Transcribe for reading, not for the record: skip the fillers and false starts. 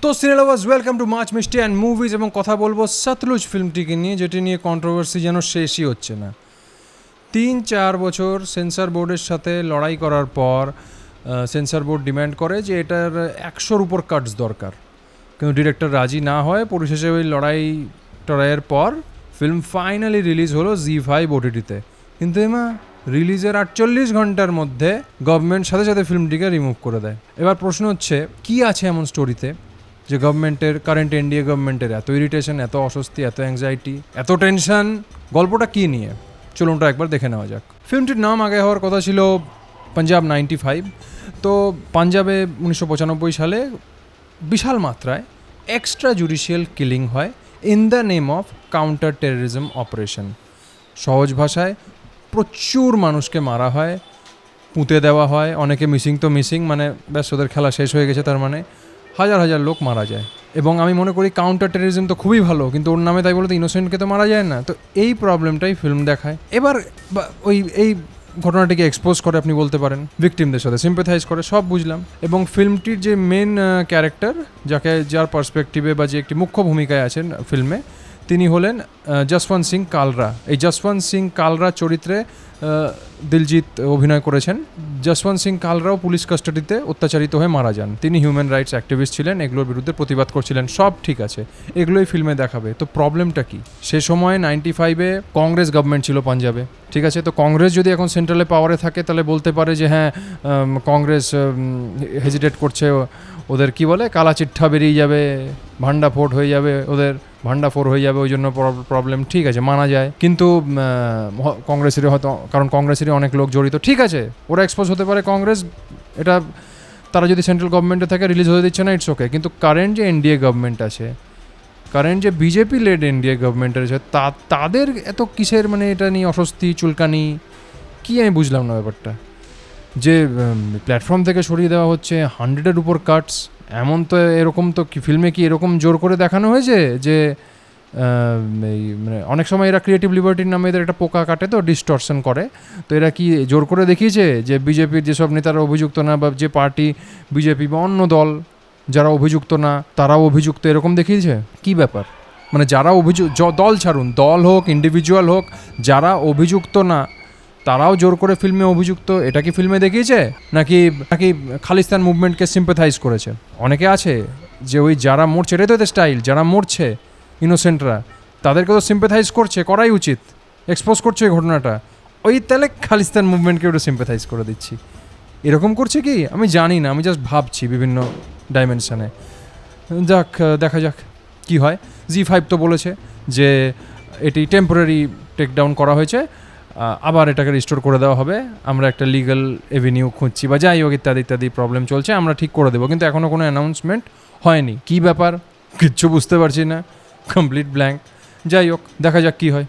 তো cinelovers welcome to much mishti and movies এবং কথা বলবো সতলুজ ফিল্মটিকে নিয়ে, যেটি নিয়ে কন্ট্রোভার্সি যেন শেষই হচ্ছে না। 3-4 বছর সেন্সর বোর্ডের সাথে লড়াই করার পর সেন্সর বোর্ড ডিম্যান্ড করে যে এটার 100-র উপর কাটস দরকার, কিন্তু ডিরেক্টর রাজি না হয়। পরিশেষে ওই টড়াইয়ের পর ফিল্ম ফাইনালি রিলিজ হলো ZEE5 OTT-তে। কিন্তু এমা রিলিজের 48 ঘন্টার মধ্যে গভর্নমেন্ট সাথে সাথে ফিল্মটিকে রিমুভ করে দেয়। এবার প্রশ্ন হচ্ছে, কি আছে এমন স্টোরিতে যে গভর্নমেন্টের, কারেন্ট এনডিএ গভর্নমেন্টের এত ইরিটেশন, এত অস্বস্তি, এত অ্যাংজাইটি, এত টেনশন? গল্পটা কী নিয়ে চলুন ওটা একবার দেখে নেওয়া যাক। ফিল্মটির নাম আগে হওয়ার কথা ছিল পাঞ্জাব 95। তো পাঞ্জাবে 1995 সালে বিশাল মাত্রায় এক্সট্রা জুডিশিয়াল কিলিং হয় in the name of counter terrorism operation. সহজ ভাষায় প্রচুর মানুষকে মারা হয়, পুঁতে দেওয়া হয়, অনেকে মিসিং তো মিসিং, মানে ব্যাস ওদের খেলা শেষ হয়ে গেছে, তার মানে হাজার হাজার লোক মারা যায়। এবং আমি মনে করি কাউন্টার টেররিজম তো খুবই ভালো, কিন্তু ওর নামে তাই বলে তো ইনোসেন্টকে তো মারা যায় না। তো এই প্রবলেমটাই ফিল্ম দেখায়। এবার এই ঘটনাটিকে এক্সপোজ করে, আপনি বলতে পারেন ভিকটিমদের সাথে সিম্প্যাথাইজ করে, সব বুঝলাম। এবং ফিল্মটির যে মেন ক্যারেক্টার, যার পার্সপেক্টিভে বা যে একটি মুখ্য ভূমিকায় আছেন ফিল্মে, তিনি হলেন যশবন্ত সিং কালরা। এই যশবন্ত সিং কালরা চরিত্রে দিলজিৎ অভিনয় করেছেন। যশবন্ত সিং কালরাও পুলিশ কাস্টাডিতে অত্যাচারিত হয়ে মারা যান। তিনি হিউম্যান রাইটস অ্যাক্টিভিস্ট ছিলেন, এগুলোর বিরুদ্ধে প্রতিবাদ করছিলেন। সব ঠিক আছে, এগুলোই ফিল্মে দেখাবে। তো প্রবলেমটা কি? সে সময় 95-এ কংগ্রেস গভর্নমেন্ট ছিল পাঞ্জাবে, ঠিক আছে? তো কংগ্রেস যদি এখন সেন্ট্রালে পাওয়ারে থাকে, তাহলে বলতে পারে যে হ্যাঁ, কংগ্রেস হেজিটেট করছে, ওদের কি বলে, কালা চিঠ্ঠা বেরিয়ে যাবে, ভান্ডাফোড় হয়ে যাবে, ওদের ভান্ডাফোড় হয়ে যাবে, ওই জন্য প্রবলেম, ঠিক আছে, মানা যায়। কিন্তু কংগ্রেসেরই হয়তো, কারণ কংগ্রেসেরই অনেক লোক জড়িত, ঠিক আছে, ওরা এক্সপোজ হতে পারে। কংগ্রেস এটা, তারা যদি সেন্ট্রাল গভর্নমেন্টে থাকে, রিলিজ হতে দিচ্ছে না, ইটস ওকে। কিন্তু কারেন্ট যে এনডিএ গভর্নমেন্ট আছে, কারেন্ট যে বিজেপি লেড এনডিএ গভর্নমেন্ট আছে, তাদের এত কিসের, মানে এটা নিয়ে অস্বস্তি, চুলকানি, কি আমি বুঝলাম না ব্যাপারটা। যে প্ল্যাটফর্ম থেকে সরিয়ে দেওয়া হচ্ছে 100-এর উপর কাটস, এমন তো এরকম তো ফিল্মে কি এরকম জোর করে দেখানো হয়েছে যে এই মানে অনেক সময় এরা ক্রিয়েটিভ লিবার্টির নামে এদের একটা পোকা কাটে, তো ডিস্টরশন করে। তো এরা কি জোর করে দেখিয়েছে যে বিজেপির যেসব নেতারা অভিযুক্ত না, বা যে পার্টি বিজেপি বা অন্য দল যারা অভিযুক্ত না তারাও অভিযুক্ত, এরকম দেখিয়েছে? কি ব্যাপার? মানে যারা দল ছাড়ুন, দল হোক, ইন্ডিভিজুয়াল হোক, যারা অভিযুক্ত না তারাও জোর করে ফিল্মে অভিযুক্ত, এটা কি ফিল্মে দেখিয়েছে? নাকি খালিস্তান মুভমেন্টকে সিম্প্যাথাইজ করেছে? অনেকে আছে যে ওই যারা মরছে, এটাই তো এদের স্টাইল, যারা মরছে ইনোসেন্টরা, তাদেরকে তো সিম্প্যাথাইজ করছে, করাই উচিত, এক্সপোজ করছে এই ঘটনাটা। ওই তাহলে খালিস্তান মুভমেন্টকে ওটা সিম্প্যাথাইজ করে দিচ্ছি, এরকম করছে কি আমি জানি না, আমি জাস্ট ভাবছি বিভিন্ন ডাইমেনশানে। যাক, দেখা যাক কি হয়। ZEE5 তো বলেছে যে এটি টেম্পোরারি টেকডাউন করা হয়েছে, আবার এটাকে রিস্টোর করে দেওয়া হবে, আমরা একটা লিগ্যাল এভিনিউ খুঁজছি বা যাই হোক, ইত্যাদি ইত্যাদি প্রবলেম চলছে, আমরা ঠিক করে দেবো। কিন্তু এখনও কোনো অ্যানাউন্সমেন্ট হয়নি। কি ব্যাপার কিচ্ছু বুঝতে পারছি না, কমপ্লিট ব্ল্যাঙ্ক। যাই হোক, দেখা যাক কী হয়।